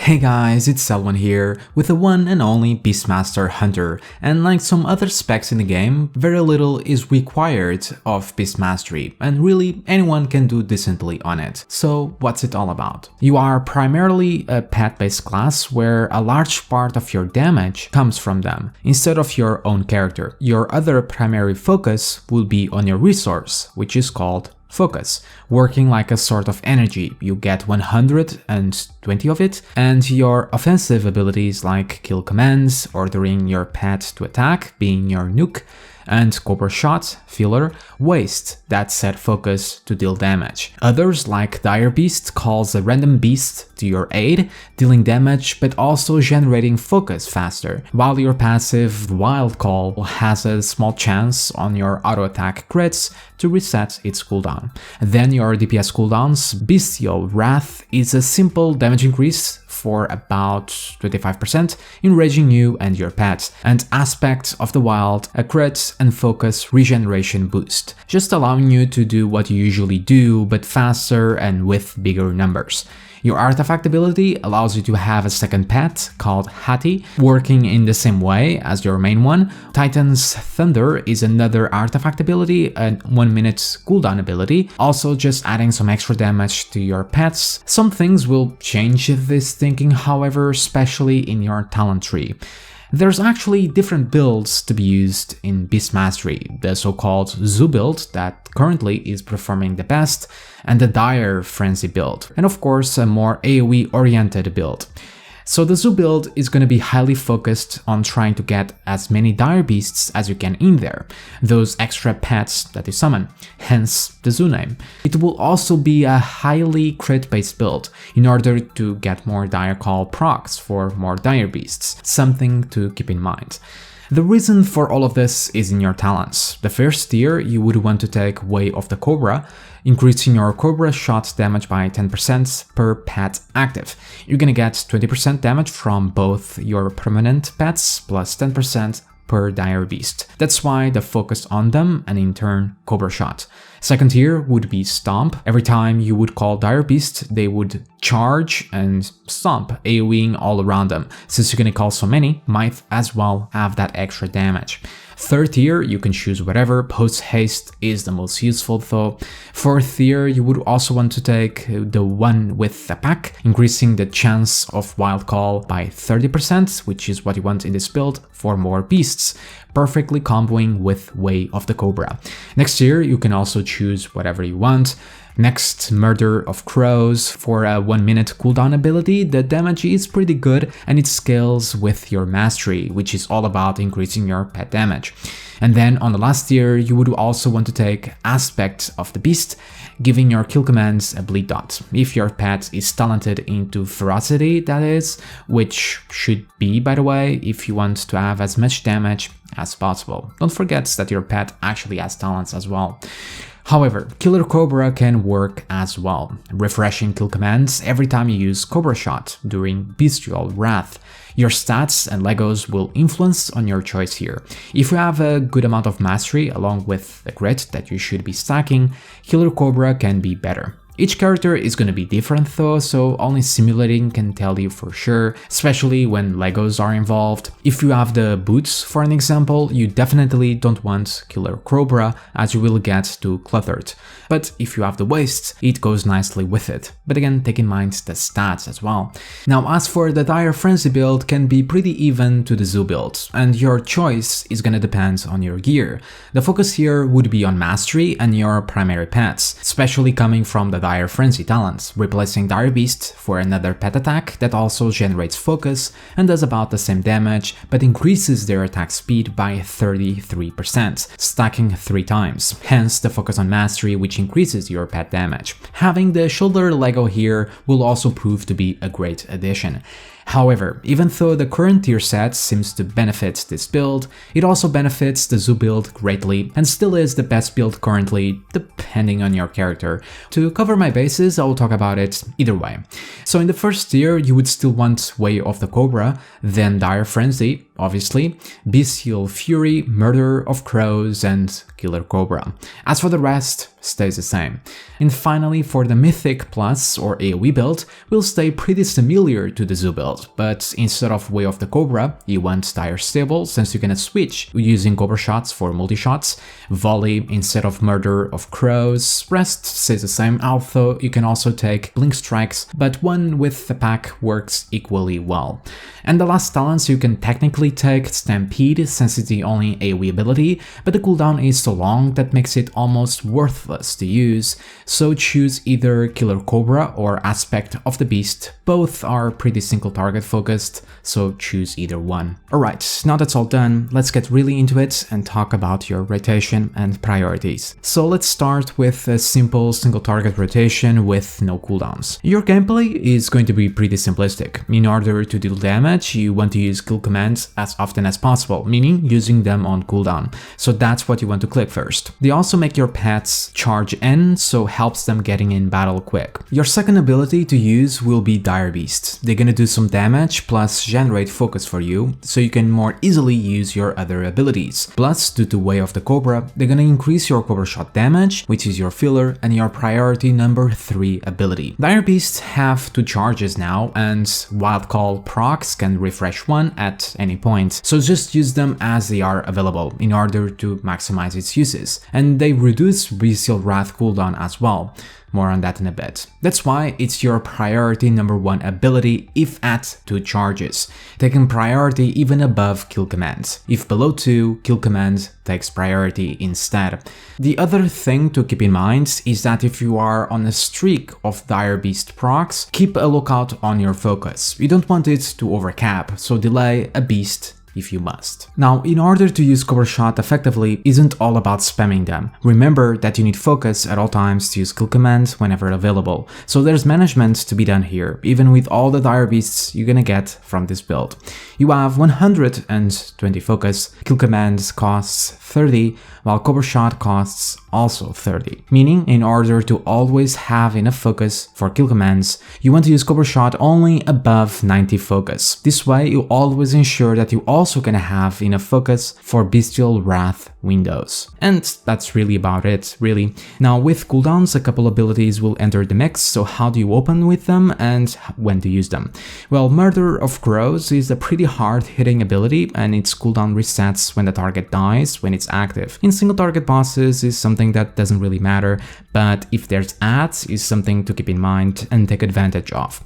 Hey guys, it's Selwen here, with the one and only Beastmaster Hunter, and like some other specs in the game, very little is required of Beast Mastery, and really anyone can do decently on it. So what's it all about? You are primarily a pet-based class where a large part of your damage comes from them, instead of your own character. Your other primary focus will be on your resource, which is called Focus, working like a sort of energy. You get 120 of it, and your offensive abilities like kill commands, ordering your pet to attack, being your nuke, and Cobra Shot, Filler, waste that set focus to deal damage. Others like Dire Beast calls a random beast to your aid, dealing damage but also generating focus faster, while your passive Wild Call has a small chance on your auto attack crits to reset its cooldown. Then your DPS cooldowns, Bestial Wrath is a simple damage increase for about 25%, enraging you and your pet, and Aspect of the Wild, a crit and focus regeneration boost, just allowing you to do what you usually do but faster and with bigger numbers. Your artifact ability allows you to have a second pet called Hati, working in the same way as your main one. Titan's Thunder is another artifact ability, a 1 minute cooldown ability, also just adding some extra damage to your pets. Some things will change this thinking, however, especially in your talent tree. There's actually different builds to be used in Beast Mastery, the so-called Zoo build that currently is performing the best, and the Dire Frenzy build, and of course a more AoE oriented build. So the Zoo build is going to be highly focused on trying to get as many Dire Beasts as you can in there, those extra pets that you summon, hence the Zoo name. It will also be a highly crit based build in order to get more Dire Call procs for more Dire Beasts, something to keep in mind. The reason for all of this is in your talents. The first tier you would want to take Way of the Cobra, increasing your Cobra Shot damage by 10% per pet active. You're gonna get 20% damage from both your permanent pets plus 10% per Dire Beast. That's why the focus on them and in turn Cobra Shot. Second tier would be Stomp. Every time you would call Dire Beast, they would charge and stomp, AoEing all around them. Since you're gonna call so many, might as well have that extra damage. Third tier, you can choose whatever, Post Haste is the most useful though. Fourth tier, you would also want to take the one with the pack, increasing the chance of Wild Call by 30%, which is what you want in this build for more beasts, perfectly comboing with Way of the Cobra. Next tier, you can also choose whatever you want. Next, Murder of Crows for a 1 minute cooldown ability. The damage is pretty good and it scales with your mastery, which is all about increasing your pet damage. And then on the last tier, you would also want to take Aspect of the Beast, giving your kill commands a bleed dot. If your pet is talented into Ferocity, that is, which should be, by the way, if you want to have as much damage as possible. Don't forget that your pet actually has talents as well. However, Killer Cobra can work as well, refreshing kill commands every time you use Cobra Shot during Bestial Wrath. Your stats and Legos will influence on your choice here. If you have a good amount of mastery along with the grit that you should be stacking, Killer Cobra can be better. Each character is going to be different though, so only simulating can tell you for sure, especially when Legos are involved. If you have the boots, for an example, you definitely don't want Killer Cobra as you will get too cluttered. But if you have the waist, it goes nicely with it. But again, take in mind the stats as well. Now as for the Dire Frenzy build, can be pretty even to the Zoo build, and your choice is gonna depend on your gear. The focus here would be on mastery and your primary pets, especially coming from the Dire Frenzy talents, replacing Dire Beast for another petattack that also generates focus and does about the same damage, but increases their attack speed by 33%, stacking 3 times, hence the focus on mastery, which increases your pet damage. Having the shoulder Lego here will also prove to be a great addition. However, even though the current tier set seems to benefit this build, it also benefits the Zoo build greatly and still is the best build currently, depending on your character. To cover my bases, I will talk about it either way. So in the first tier, you would still want Way of the Cobra, then Dire Frenzy, obviously, Bestial Fury, Murder of Crows, and Killer Cobra. As for the rest, stays the same. And finally, for the Mythic Plus or AoE build, will stay pretty similar to the Zoo build, but instead of Way of the Cobra, you want Dire Stable since you can switch using Cobra shots for multi-shots, Volley instead of Murder of Crows, rest stays the same, although you can also take Blink Strikes, but one with the pack works equally well. And the last talents you can technically take Stampede since it's the only AoE ability, but the cooldown is so long that makes it almost worthless to use, so choose either Killer Cobra or Aspect of the Beast. Both are pretty single target focused, so choose either one. Alright, now that's all done, let's get really into it and talk about your rotation and priorities. So let's start with a simple single target rotation with no cooldowns. Your gameplay is going to be pretty simplistic. In order to deal damage, you want to use kill commands as often as possible, meaning using them on cooldown. So that's what you want to click first. They also make your pets charge in, so helps them getting in battle quick. Your second ability to use will be Dire Beast. They're gonna do some damage plus generate focus for you, so you can more easily use your other abilities. Plus, due to Way of the Cobra, they're gonna increase your Cobra shot damage, which is your filler and your priority number 3 ability. Dire Beasts have 2 charges now, and Wild Call procs can refresh one at any point, so just use them as they are available in order to maximize its uses. And they reduce Bestial Wrath cooldown as well. More on that in a bit. That's why it's your priority number 1 ability if at 2 charges, taking priority even above kill commands. If below 2, kill command takes priority instead. The other thing to keep in mind is that if you are on a streak of Dire Beast procs, keep a lookout on your focus. You don't want it to overcap, so delay a beast if you must. Now, in order to use Cobra Shot effectively isn't all about spamming them. Remember that you need focus at all times to use kill commands whenever available, so there's management to be done here, even with all the Dire Beasts you're gonna get from this build. You have 120 focus, kill commands costs 30, while Cobra Shot costs also 30. Meaning, in order to always have enough focus for kill commands, you want to use Cobra Shot only above 90 focus. This way, you always ensure that you also gonna have enough focus for Bestial Wrath windows. And that's really about it, really. Now, with cooldowns, a couple abilities will enter the mix, so how do you open with them and when to use them? Well, Murder of Crows is a pretty hard-hitting ability, and its cooldown resets when the target dies when it's active. In single target bosses is something that doesn't really matter, but if there's ads, is something to keep in mind and take advantage of.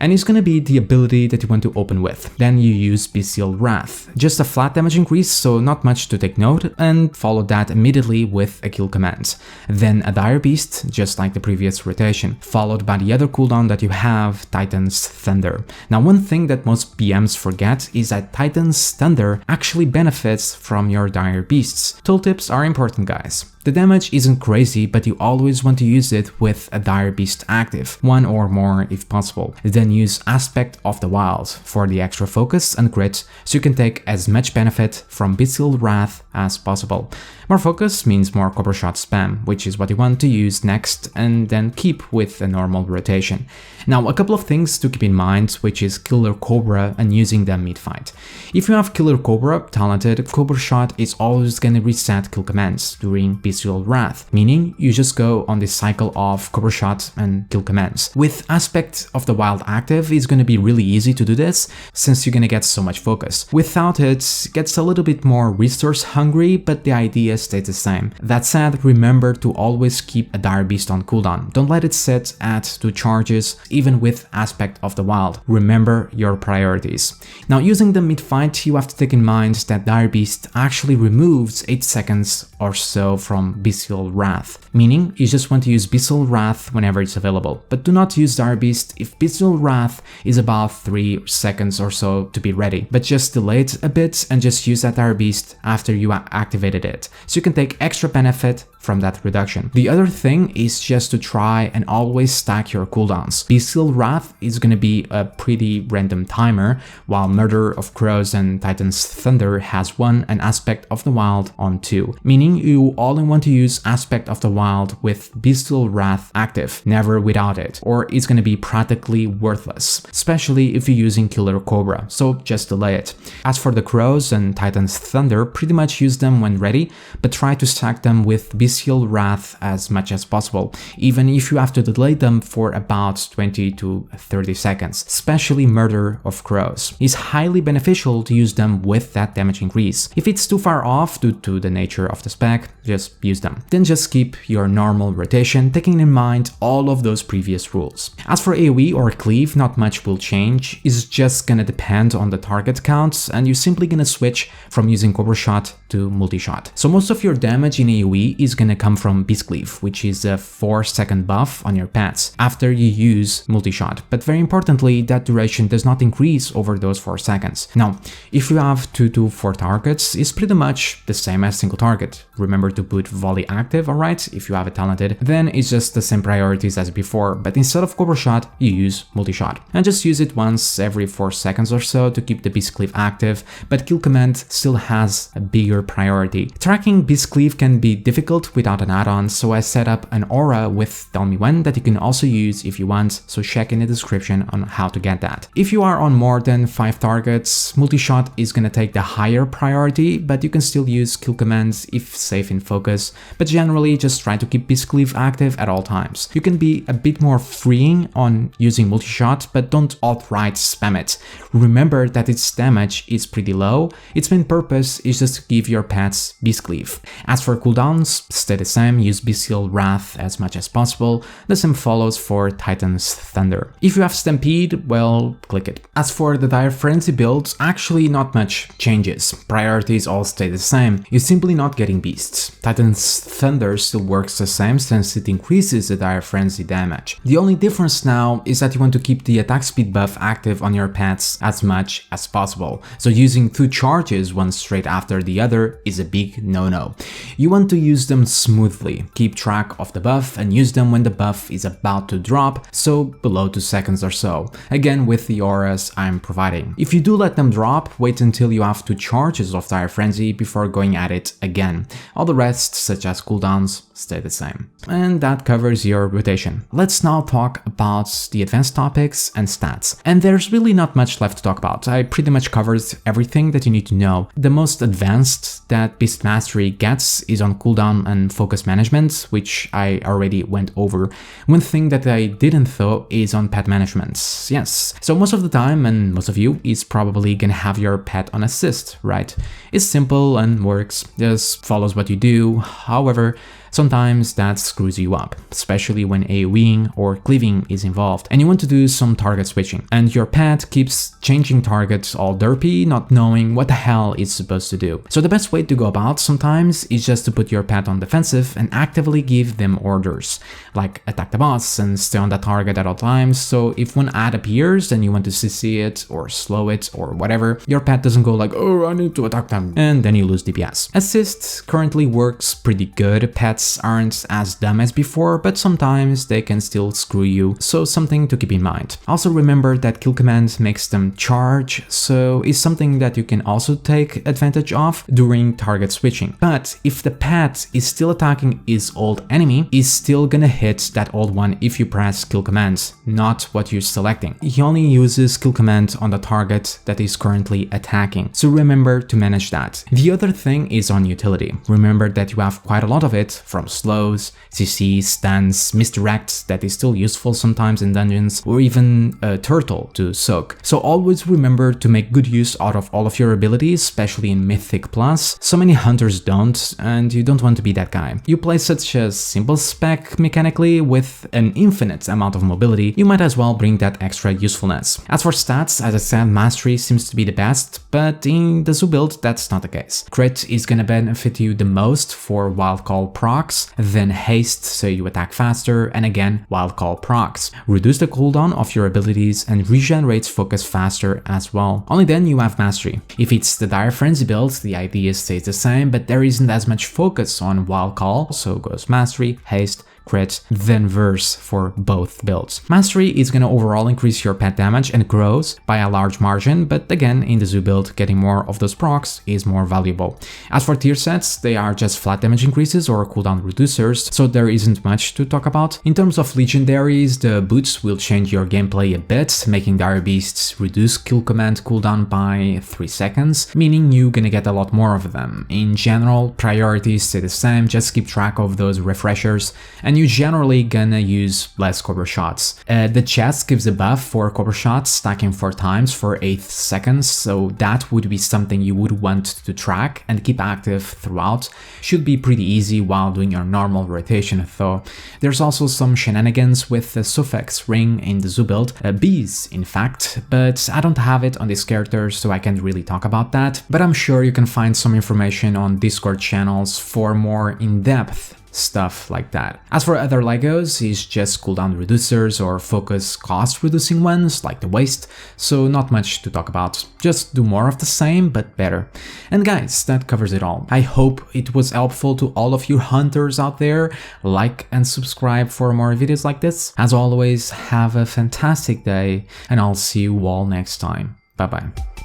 And it's gonna be the ability that you want to open with. Then you use Bestial Wrath. Just a flat damage increase, so not much to take note, and follow that immediately with a kill command. Then a Dire Beast, just like the previous rotation, followed by the other cooldown that you have, Titan's Thunder. Now, one thing that most PMs forget is that Titan's Thunder actually benefits from your Dire Beasts. Tooltips are important, guys. The damage isn't crazy, but you always want to use it with a Dire Beast active, 1 or more if possible. Then use Aspect of the Wild for the extra focus and crit, so you can take as much benefit from Bestial Wrath as possible. More focus means more Cobra Shot spam, which is what you want to use next, and then keep with a normal rotation. Now, a couple of things to keep in mind, which is Killer Cobra and using them mid-fight. If you have Killer Cobra talented, Cobra Shot is always gonna reset kill commands during Bestial Wrath, meaning you just go on this cycle of Cobra Shot and kill commands. With Aspect of the Wild active, it's gonna be really easy to do this, since you're gonna get so much focus. Without it, it gets a little bit more resource hungry, but the idea stays the same. That said, remember to always keep a Dire Beast on cooldown. Don't let it sit at 2 charges, even with Aspect of the Wild. Remember your priorities. Now, using the mid-fight, you have to take in mind that Dire Beast actually removes 8 seconds or so from Bestial Wrath, meaning you just want to use Bestial Wrath whenever it's available, but do not use Dire Beast if Bestial Wrath is about 3 seconds or so to be ready, but just delay it a bit and just use that Dire Beast after you activated it, so you can take extra benefit from that reduction. The other thing is just to try and always stack your cooldowns. Bestial Wrath is gonna be a pretty random timer, while Murder of Crows and Titan's Thunder has 1 and Aspect of the Wild on 2, meaning you only want to use Aspect of the Wild with Bestial Wrath active, never without it, or it's gonna be practically worthless, especially if you're using Killer Cobra, so just delay it. As for the Crows and Titan's Thunder, pretty much use them when ready, but try to stack them with Bestial Bestial Wrath as much as possible, even if you have to delay them for about 20 to 30 seconds, especially Murder of Crows. It's highly beneficial to use them with that damage increase. If it's too far off due to the nature of the spec, just use them. Then just keep your normal rotation, taking in mind all of those previous rules. As for AoE or cleave, not much will change. It's just gonna depend on the target counts, and you're simply gonna switch from using Cobra Shot to multi-shot. So most of your damage in AoE is gonna come from Beast Cleave, which is a 4-second buff on your pets after you use multi-shot. But very importantly, that duration does not increase over those 4 seconds. Now, if you have 2 to 4 targets, it's pretty much the same as single target. Remember to put volley active, alright, if you have it talented, then it's just the same priorities as before, but instead of Cobra Shot, you use multi-shot. And just use it once every 4 seconds or so to keep the Beast Cleave active, but Kill Command still has a bigger priority. Tracking Beast Cleave can be difficult without an add-on, so I set up an aura with Tell Me When that you can also use if you want, so check in the description on how to get that. If you are on more than 5 targets, multi-shot is gonna take the higher priority, but you can still use Kill Commands if safe in focus, but generally just try to keep Beast Cleave active at all times. You can be a bit more freeing on using multi-shot, but don't outright spam it. Remember that its damage is pretty low, its main purpose is just to give your pets Beast Cleave. As for cooldowns, stay the same, use Bestial Wrath as much as possible, the same follows for Titan's Thunder. If you have Stampede, well, click it. As for the Dire Frenzy builds, actually not much changes. Priorities all stay the same, you're simply not getting beasts. Titan's Thunder still works the same since it increases the Dire Frenzy damage. The only difference now is that you want to keep the attack speed buff active on your pets as much as possible, so using 2 charges one straight after the other is a big no-no. You want to use them smoothly, keep track of the buff and use them when the buff is about to drop, so below 2 seconds or so, again with the auras I'm providing. If you do let them drop, wait until you have 2 charges of Dire Frenzy before going at it again. All the rest, such as cooldowns, stay the same. And that covers your rotation. Let's now talk about the advanced topics and stats. And there's really not much left to talk about. I pretty much covered everything that you need to know. The most advanced that Beast Mastery gets is on cooldown and focus management, which I already went over. One thing that I didn't though is on pet management. Yes, so most of the time, and most of you, is probably gonna have your pet on assist, right? It's simple and works, just follows what you do. However, sometimes that screws you up, especially when AoEing or cleaving is involved and you want to do some target switching, and your pet keeps changing targets all derpy, not knowing what the hell it's supposed to do. So the best way to go about sometimes is just to put your pet on defensive and actively give them orders, like attack the boss and stay on that target at all times, so if one ad appears and you want to CC it or slow it or whatever, your pet doesn't go like, oh, I need to attack them, and then you lose DPS. Assist currently works pretty good. Pets aren't as dumb as before, but sometimes they can still screw you, so something to keep in mind. Also remember that Kill Command makes them charge, so it's something that you can also take advantage of during target switching. But if the pet is still attacking his old enemy, he's still gonna hit that old one if you press Kill Command, not what you're selecting. He only uses Kill Command on the target that is currently attacking, so remember to manage that. The other thing is on utility. Remember that you have quite a lot of it, from slows, CCs, stuns, misdirects that is still useful sometimes in dungeons, or even a turtle to soak. So always remember to make good use out of all of your abilities, especially in Mythic Plus. So many hunters don't, and you don't want to be that guy. You play such a simple spec mechanically with an infinite amount of mobility, you might as well bring that extra usefulness. As for stats, as I said, Mastery seems to be the best, but in the Zoo build that's not the case. Crit is gonna benefit you the most for Wild Call procs, then Haste so you attack faster, and again Wild Call procs. Reduce the cooldown of your abilities and regenerates focus faster as well. Only then you have Mastery. If it's the Dire Frenzy build, the idea stays the same, but there isn't as much focus on Wild Call, so goes Mastery, Haste, crit, then verse for both builds. Mastery is gonna overall increase your pet damage and grows by a large margin, but again, in the Zoo build, getting more of those procs is more valuable. As for tier sets, they are just flat damage increases or cooldown reducers, so there isn't much to talk about. In terms of legendaries, the boots will change your gameplay a bit, making Dire Beasts reduce kill command cooldown by 3 seconds, meaning you're gonna get a lot more of them. In general, priorities stay the same, just keep track of those refreshers, and you're generally gonna use less Cobra shots. The chest gives a buff for Cobra shots, stacking 4 times for 8 seconds, so that would be something you would want to track and keep active throughout. Should be pretty easy while doing your normal rotation though. There's also some shenanigans with the suffix ring in the Zoo build, bees in fact, but I don't have it on this character so I can't really talk about that, but I'm sure you can find some information on Discord channels for more in-depth stuff like that. As for other Legos, it's just cooldown reducers or focus cost reducing ones like the waist, so not much to talk about. Just do more of the same but better. And guys, that covers it all. I hope it was helpful to all of you hunters out there. Like and subscribe for more videos like this. As always, have a fantastic day and I'll see you all next time. Bye bye.